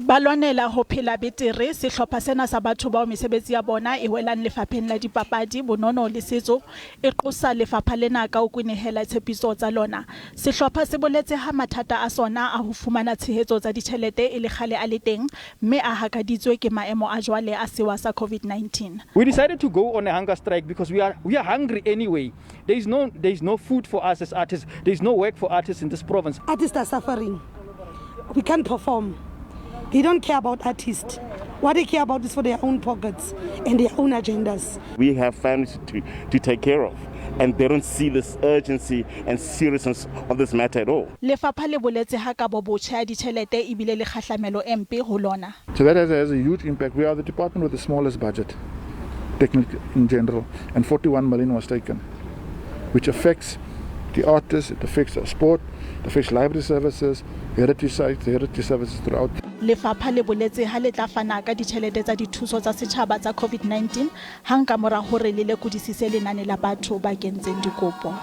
Balwanela ho phela betere sehlopha sena sa batho bao mesebetsi ya bona e welang lefapheng la dipapadi, bonono le setso e qosa lefapha lena ka ho kwenehela tshepiso tsa lona. Sehlopha se boletse ha mathata a sona a ho fumana tshehetso tsa ditjhelete e le khale a le teng mme a hakaditswe ke maemo a jwale a sewa sa COVID-19. We decided to go on a hunger strike because we are hungry anyway. There is no food for us as artists. There is no work for artists in this province. Artists are suffering. We can't perform. They don't care about artists. What they care about is for their own pockets and their own agendas. We have families to take care of, and they don't see this urgency and seriousness of this matter at all. Lefapha le boletse ha ka bo botjha ditjhelete ebile le khahlamelo empe ho lona. So that has a huge impact. We are the department with the smallest budget, technically in general, and 41 million was taken, which affects the artists, it affects our sport, it affects library services, heritage sites, heritage services throughout. Lefapha le boletse ha le tla fana ka ditjhelete tsa dithuso tsa setjhaba tsa COVID-19 hang ka mora hore le lekudisise lenane la batho ba kentseng dikopo.